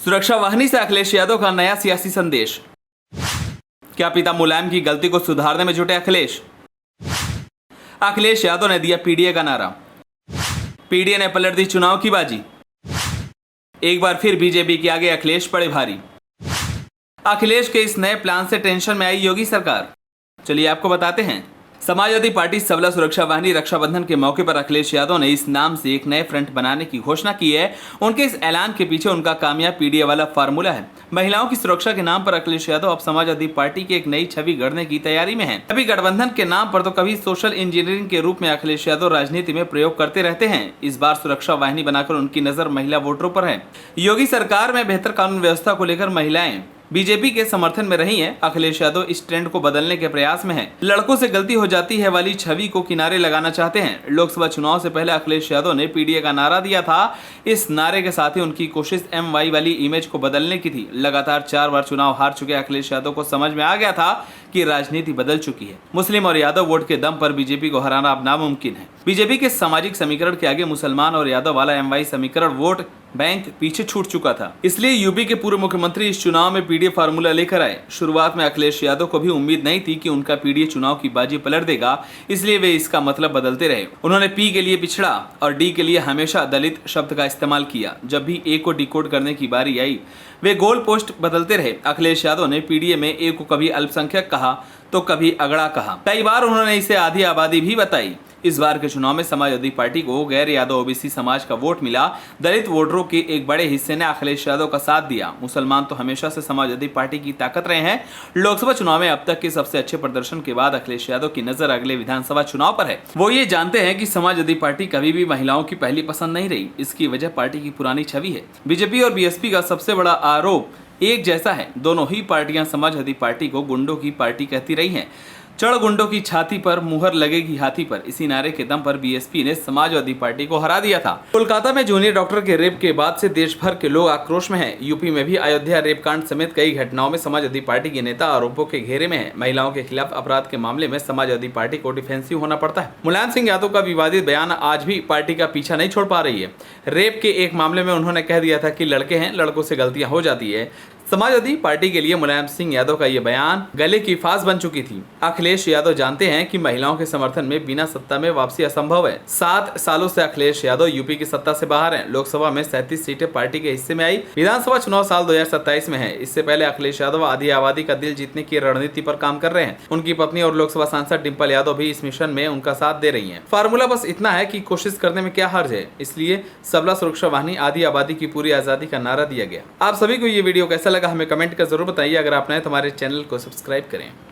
सुरक्षा वाहिनी से अखिलेश यादव का नया सियासी संदेश। क्या पिता मुलायम की गलती को सुधारने में जुटे अखिलेश? अखिलेश यादव ने दिया पीडीए का नारा। पीडीए ने पलट दी चुनाव की बाजी। एक बार फिर बीजेपी के आगे अखिलेश पड़े भारी। अखिलेश के इस नए प्लान से टेंशन में आई योगी सरकार। चलिए आपको बताते हैं। समाजवादी पार्टी सबला सुरक्षा वाहिनी रक्षाबंधन के मौके पर अखिलेश यादव ने इस नाम से एक नए फ्रंट बनाने की घोषणा की है। उनके इस ऐलान के पीछे उनका कामयाब पीडीए वाला फार्मूला है। महिलाओं की सुरक्षा के नाम पर अखिलेश यादव अब समाजवादी पार्टी की एक नई छवि गढ़ने की तैयारी में है। कभी गठबंधन के नाम पर तो कभी सोशल इंजीनियरिंग के रूप में अखिलेश यादव राजनीति में प्रयोग करते रहते हैं। इस बार सुरक्षा वाहिनी बनाकर उनकी नजर महिला वोटरों पर है। योगी सरकार में बेहतर कानून व्यवस्था को लेकर महिलाएं बीजेपी के समर्थन में रही हैं। अखिलेश यादव इस ट्रेंड को बदलने के प्रयास में हैं। लड़कों से गलती हो जाती है वाली छवि को किनारे लगाना चाहते हैं। लोकसभा चुनाव से पहले अखिलेश यादव ने पीडीए का नारा दिया था। इस नारे के साथ ही उनकी कोशिश एमवाई वाली इमेज को बदलने की थी। लगातार 4 बार चुनाव हार चुके अखिलेश यादव को समझ में आ गया था कि राजनीति बदल चुकी है। मुस्लिम और यादव वोट के दम पर बीजेपी को हराना अब नामुमकिन है। बीजेपी के सामाजिक समीकरण के आगे मुसलमान और यादव वाला एमवाई समीकरण वोट बैंक पीछे छूट चुका था। इसलिए यूपी के पूर्व मुख्यमंत्री इस चुनाव में पीडीए फार्मूला लेकर आए। शुरुआत में अखिलेश यादव को भी उम्मीद नहीं थी कि उनका पीडीए चुनाव की बाजी पलट देगा, इसलिए वे इसका मतलब बदलते रहे। उन्होंने पी के लिए पिछड़ा और डी के लिए हमेशा दलित शब्द का इस्तेमाल किया। जब भी ए को डिकोड करने की बारी आई, वे गोल पोस्ट बदलते रहे। अखिलेश यादव ने पीडीए में ए को कभी अल्पसंख्यक कहा तो कभी अगड़ा कहा। कई बार उन्होंने इसे आधी आबादी भी बताई। इस बार के चुनाव में समाजवादी पार्टी को गैर यादव ओबीसी समाज का वोट मिला। दलित वोटरों के एक बड़े हिस्से ने अखिलेश यादव का साथ दिया। मुसलमान तो हमेशा से समाजवादी पार्टी की ताकत रहे हैं। लोकसभा चुनाव में अब तक के सबसे अच्छे प्रदर्शन के बाद अखिलेश यादव की नजर अगले विधानसभा चुनाव पर है। वो ये जानते हैं कि समाजवादी पार्टी कभी भी महिलाओं की पहली पसंद नहीं रही। इसकी वजह पार्टी की पुरानी छवि है। बीजेपी और बीएसपी का सबसे बड़ा आरोप एक जैसा है। दोनों ही पार्टियां समाजवादी पार्टी को गुंडों की पार्टी कहती रही हैं। चढ़ गुंडों की छाती पर मुहर लगेगी हाथी पर, इसी नारे के दम पर बीएसपी ने समाजवादी पार्टी को हरा दिया था। कोलकाता में जूनियर डॉक्टर के रेप के बाद से देश भर के लोग आक्रोश में हैं। यूपी में भी अयोध्या रेप कांड समेत कई घटनाओं में समाजवादी पार्टी के नेता आरोपों के घेरे में हैं। महिलाओं के खिलाफ अपराध के मामले में समाजवादी पार्टी को डिफेंसिव होना पड़ता है। मुलायम सिंह यादव का विवादित बयान आज भी पार्टी का पीछा नहीं छोड़ पा रही है। रेप के एक मामले में उन्होंने कह दिया था कि लड़के हैं, लड़कों से गलतियां हो जाती है। समाजवादी पार्टी के लिए मुलायम सिंह यादव का यह बयान गले की फांस बन चुकी थी। अखिलेश यादव जानते हैं कि महिलाओं के समर्थन में बिना सत्ता में वापसी असंभव है। 7 सालों से अखिलेश यादव यूपी की सत्ता से बाहर हैं। लोकसभा में 37 सीटें पार्टी के हिस्से में आई। विधानसभा चुनाव साल 2027 में है। इससे पहले अखिलेश यादव आधी आबादी का दिल जीतने की रणनीति पर काम कर रहे हैं। उनकी पत्नी और लोकसभा सांसद डिंपल यादव भी इस मिशन में उनका साथ दे रही है। फार्मूला बस इतना है कि कोशिश करने में क्या हर्ज है। इसलिए सबला सुरक्षा वाहिनी आधी आबादी की पूरी आजादी का नारा दिया गया। आप सभी को ये वीडियो कैसा लगा हमें कमेंट कर जरूर बताइए। अगर आप नए तो हमारे चैनल को सब्सक्राइब करें।